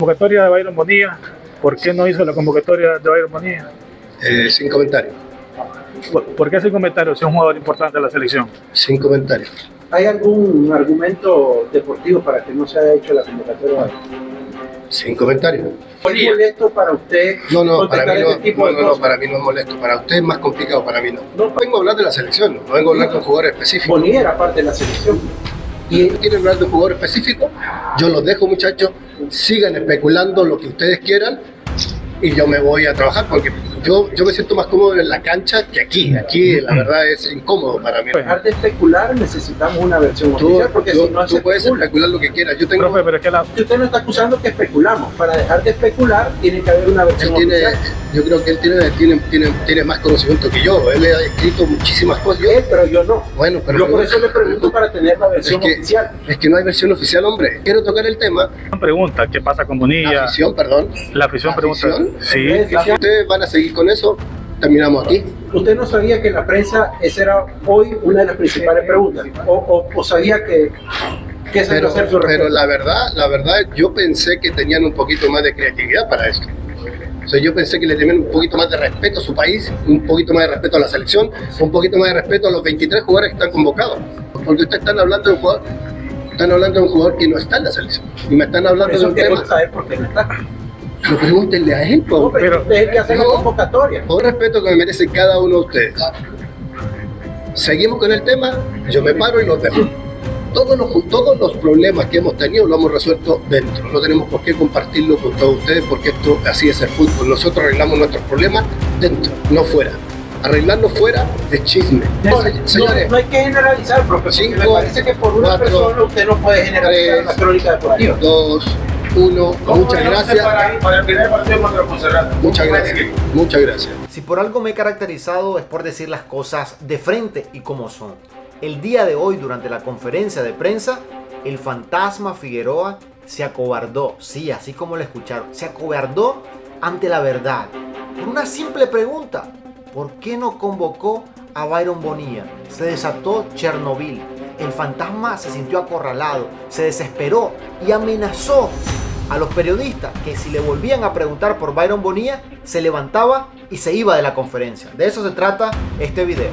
Convocatoria de Byron Bonilla. ¿Por qué no hizo la convocatoria de Byron Bonilla? Sin comentario. ¿Por qué sin comentario si es un jugador importante de la selección? Sin comentario. ¿Hay algún argumento deportivo para que no se haya hecho la convocatoria? Sin comentario. ¿Es molesto para usted? No, para mí este tipo de no, cosas? para mí no es molesto. Para usted es más complicado, para mí no. No. No vengo a hablar de la selección, no vengo a hablar de un jugador específico. Bonilla era parte de la selección. Y quieren hablar de un jugador específico, yo los dejo, muchachos, sigan especulando lo que ustedes quieran y yo me voy a trabajar porque yo me siento más cómodo en la cancha que aquí. Aquí la verdad es incómodo para mí. Para dejar de especular necesitamos una versión Tú, oficial porque si no tú puedes especula. especular lo que quieras. Yo tengo, Profe, pero es que Si usted no está acusando que especulamos, para dejar de especular tiene que haber una versión oficial. yo creo que él tiene más conocimiento que yo. Él ha escrito muchísimas cosas. Pero yo no. Bueno, pero Yo por eso le pregunto para tener la versión oficial. Es que no hay versión oficial, hombre. Quiero tocar el tema. pregunta, ¿qué pasa con Bonilla? La afición, perdón. La afición pregunta. ¿Afición? Sí. Si ustedes van a seguir con eso, terminamos aquí. ¿Usted no sabía que en la prensa esa era hoy una de las principales preguntas? ¿O sabía que esa iba a ser su respuesta? Pero la verdad, yo pensé que tenían un poquito más de creatividad para esto. O sea, yo pensé que le tenían un poquito más de respeto a su país, un poquito más de respeto a la selección, un poquito más de respeto a los 23 jugadores que están convocados. Porque ustedes están hablando de un jugador que no está en la selección. Y me están hablando de un tema. Saber por qué no está. Pero pregúntenle a él, No, pero usted es el que hace la convocatoria. Por respeto que me merece cada uno de ustedes. Seguimos con el tema, yo me paro y los dejo. Todos los problemas que hemos tenido lo hemos resuelto dentro. No tenemos por qué compartirlo con todos ustedes porque esto así es el fútbol. Nosotros arreglamos nuestros problemas dentro, no fuera. Arreglarlo fuera es chisme. Señores, No hay que generalizar, profesor. Me parece que por una 4, persona usted no puede generalizar 3, la crónica deportiva. 2, 1, muchas gracias. Para el primer partido contra Montserrat. Muchas gracias. Muchas gracias. Si por algo me he caracterizado es por decir las cosas de frente y como son. El día de hoy, durante la conferencia de prensa, el fantasma Figueroa se acobardó, sí, así como lo escucharon, se acobardó ante la verdad. Por una simple pregunta, ¿por qué no convocó a Byron Bonilla? Se desató Chernobyl. El fantasma se sintió acorralado, se desesperó y amenazó a los periodistas que si le volvían a preguntar por Byron Bonilla, se levantaba y se iba de la conferencia. De eso se trata este video.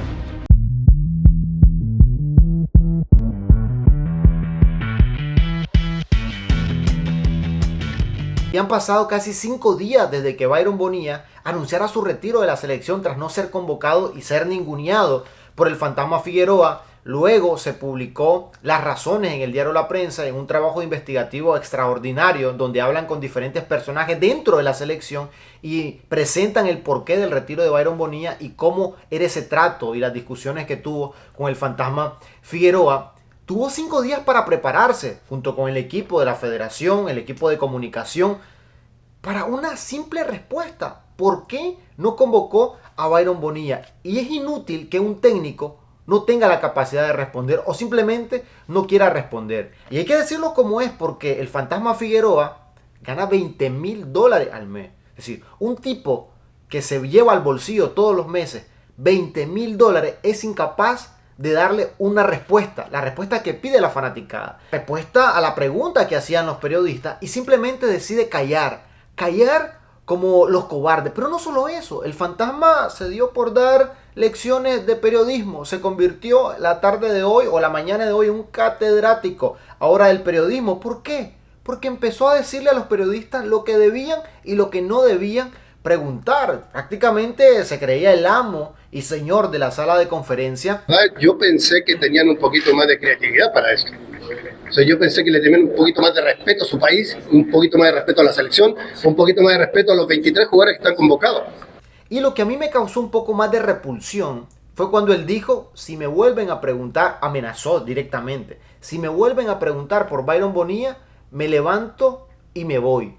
Y han pasado casi 5 días desde que Byron Bonilla anunciara su retiro de la selección tras no ser convocado y ser ninguneado por el fantasma Figueroa. Luego se publicó las razones en el diario La Prensa, en un trabajo investigativo extraordinario donde hablan con diferentes personajes dentro de la selección y presentan el porqué del retiro de Byron Bonilla y cómo era ese trato y las discusiones que tuvo con el fantasma Figueroa. Tuvo 5 días para prepararse junto con el equipo de la federación, el equipo de comunicación, para una simple respuesta. ¿Por qué no convocó a Byron Bonilla? Y es inútil que un técnico no tenga la capacidad de responder o simplemente no quiera responder. Y hay que decirlo como es, porque el fantasma Figueroa gana $20,000 al mes. Es decir, un tipo que se lleva al bolsillo todos los meses $20,000 es incapaz de darle una respuesta, la respuesta que pide la fanaticada, respuesta a la pregunta que hacían los periodistas, y simplemente decide callar como los cobardes. Pero no solo eso, el fantasma se dio por dar lecciones de periodismo, se convirtió la tarde de hoy o la mañana de hoy en un catedrático ahora del periodismo. ¿Por qué? Porque empezó a decirle a los periodistas lo que debían y lo que no debían preguntar. Prácticamente se creía el amo y señor de la sala de conferencia. Yo pensé que tenían un poquito más de creatividad para esto. O sea, yo pensé que le tenían un poquito más de respeto a su país, un poquito más de respeto a la selección, un poquito más de respeto a los 23 jugadores que están convocados. Y lo que a mí me causó un poco más de repulsión fue cuando él dijo, si me vuelven a preguntar, amenazó directamente, si me vuelven a preguntar por Byron Bonilla, me levanto y me voy.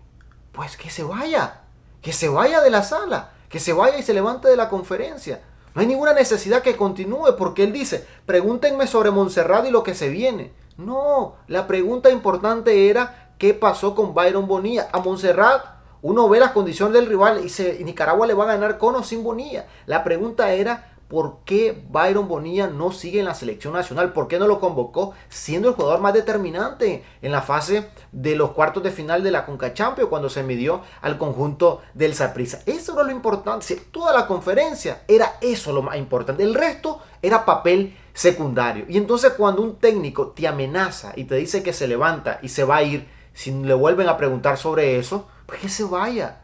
Pues que se vaya de la sala, que se vaya y se levante de la conferencia. No hay ninguna necesidad que continúe, porque él dice, pregúntenme sobre Montserrat y lo que se viene. No, la pregunta importante era, ¿qué pasó con Byron Bonilla? A Montserrat uno ve las condiciones del rival y Nicaragua le va a ganar con o sin Bonilla. La pregunta era, por qué Byron Bonilla no sigue en la selección nacional, por qué no lo convocó siendo el jugador más determinante en la fase de los cuartos de final de la Conca Champions cuando se midió al conjunto del Saprissa. Eso era lo importante, toda la conferencia era eso lo más importante, el resto era papel secundario. Y entonces cuando un técnico te amenaza y te dice que se levanta y se va a ir, si le vuelven a preguntar sobre eso, pues que se vaya,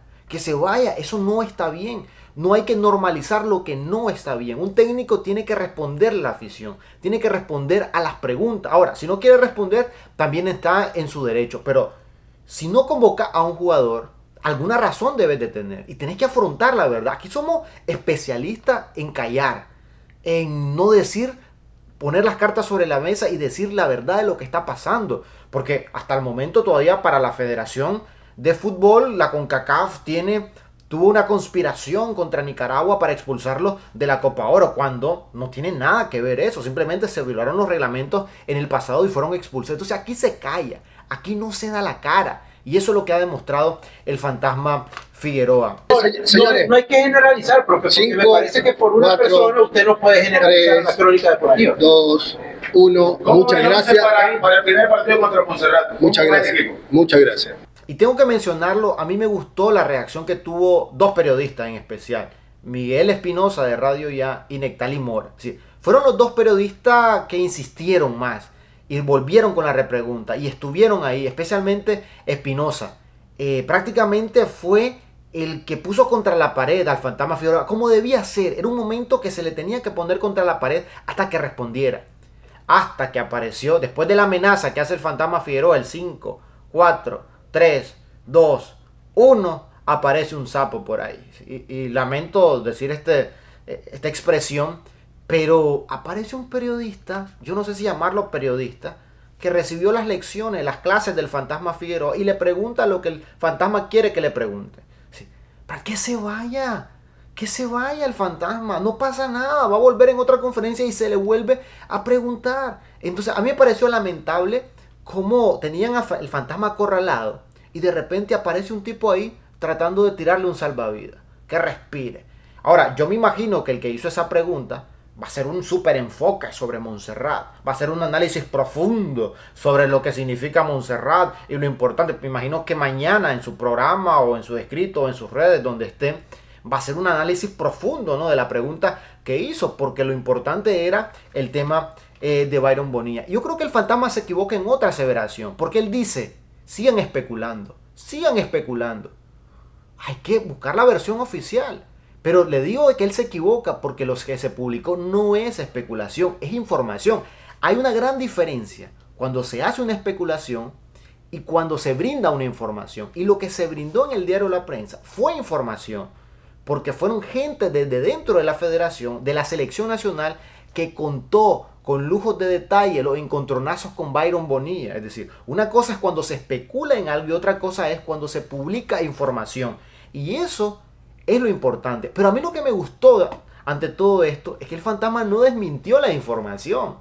eso no está bien. No hay que normalizar lo que no está bien. Un técnico tiene que responderle a la afición, tiene que responder a las preguntas. Ahora, si no quiere responder, también está en su derecho, pero si no convoca a un jugador, alguna razón debes de tener y tenés que afrontar la verdad. Aquí somos especialistas en callar, en no decir, poner las cartas sobre la mesa y decir la verdad de lo que está pasando, porque hasta el momento todavía para la Federación de Fútbol, la CONCACAF tuvo una conspiración contra Nicaragua para expulsarlo de la Copa Oro, cuando no tiene nada que ver eso, simplemente se violaron los reglamentos en el pasado y fueron expulsados. Entonces aquí se calla, aquí no se da la cara, y eso es lo que ha demostrado el fantasma Figueroa. Señores, No hay que generalizar, profe, porque me parece que por una persona usted no puede generalizar la crónica deportiva. 2, 1, muchas gracias. Para el primer partido contra Monserrate. Muchas gracias. Muchas gracias. Y tengo que mencionarlo, a mí me gustó la reacción que tuvo dos periodistas en especial, Miguel Espinosa de Radio Ya y Nectalí Mora. Sí, fueron los dos periodistas que insistieron más y volvieron con la repregunta y estuvieron ahí, especialmente Espinosa. Prácticamente fue el que puso contra la pared al fantasma Figueroa, como debía ser. Era un momento que se le tenía que poner contra la pared hasta que respondiera. Hasta que apareció, después de la amenaza que hace el fantasma Figueroa, el 5, 4... 3, 2, 1, aparece un sapo por ahí. Y lamento decir esta expresión, pero aparece un periodista, yo no sé si llamarlo periodista, que recibió las lecciones, las clases del fantasma Figueroa y le pregunta lo que el fantasma quiere que le pregunte. Sí. ¿Para qué se vaya? Que se vaya el fantasma, no pasa nada, va a volver en otra conferencia y se le vuelve a preguntar. Entonces a mí me pareció lamentable cómo tenían el fantasma acorralado y de repente aparece un tipo ahí tratando de tirarle un salvavidas, que respire. Ahora, yo me imagino que el que hizo esa pregunta va a ser un súper enfoque sobre Montserrat, va a ser un análisis profundo sobre lo que significa Montserrat y lo importante. Me imagino que mañana en su programa o en su escrito o en sus redes, donde esté, va a ser un análisis profundo, ¿no?, de la pregunta que hizo, porque lo importante era el tema de Byron Bonilla. Yo creo que el fantasma se equivoca en otra aseveración, porque él dice, sigan especulando. Hay que buscar la versión oficial. Pero le digo que él se equivoca porque lo que se publicó no es especulación, es información. Hay una gran diferencia cuando se hace una especulación y cuando se brinda una información. Y lo que se brindó en el diario La Prensa fue información, porque fueron gente desde dentro de la federación, de la selección nacional, que contó con lujos de detalle los encontronazos con Byron Bonilla. Es decir, una cosa es cuando se especula en algo y otra cosa es cuando se publica información. Y eso es lo importante. Pero a mí lo que me gustó ante todo esto es que el fantasma no desmintió la información.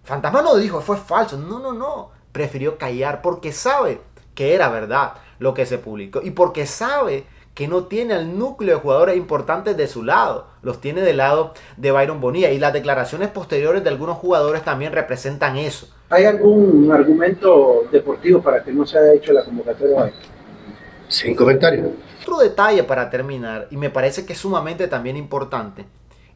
El fantasma no dijo fue falso. No. Prefirió callar porque sabe que era verdad lo que se publicó. Y porque sabe que no tiene al núcleo de jugadores importantes de su lado, los tiene del lado de Byron Bonilla, y las declaraciones posteriores de algunos jugadores también representan eso. ¿Hay algún argumento deportivo para que no se haya hecho la convocatoria hoy? Sin comentarios. Otro detalle para terminar, y me parece que es sumamente también importante,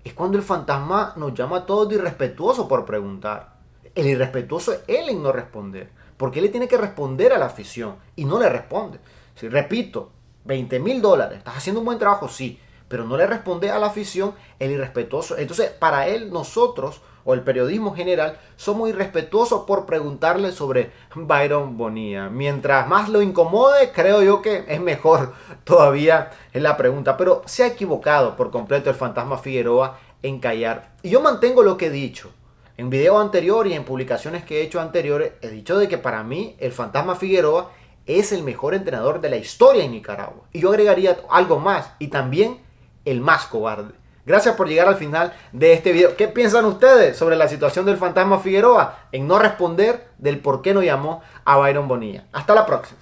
es cuando el fantasma nos llama a todos de irrespetuoso por preguntar. El irrespetuoso es él en no responder, porque él le tiene que responder a la afición y no le responde. Si repito, $20,000, estás haciendo un buen trabajo, sí, pero no le responde a la afición, el irrespetuoso. Entonces, para él, nosotros, o el periodismo general, somos irrespetuosos por preguntarle sobre Byron Bonilla. Mientras más lo incomode, creo yo que es mejor todavía en la pregunta. Pero se ha equivocado por completo el fantasma Figueroa en callar. Y yo mantengo lo que he dicho. En videos anteriores y en publicaciones que he hecho anteriores, he dicho de que para mí el fantasma Figueroa es el mejor entrenador de la historia en Nicaragua. Y yo agregaría algo más, y también el más cobarde. Gracias por llegar al final de este video. ¿Qué piensan ustedes sobre la situación del fantasma Figueroa en no responder del por qué no llamó a Byron Bonilla? Hasta la próxima.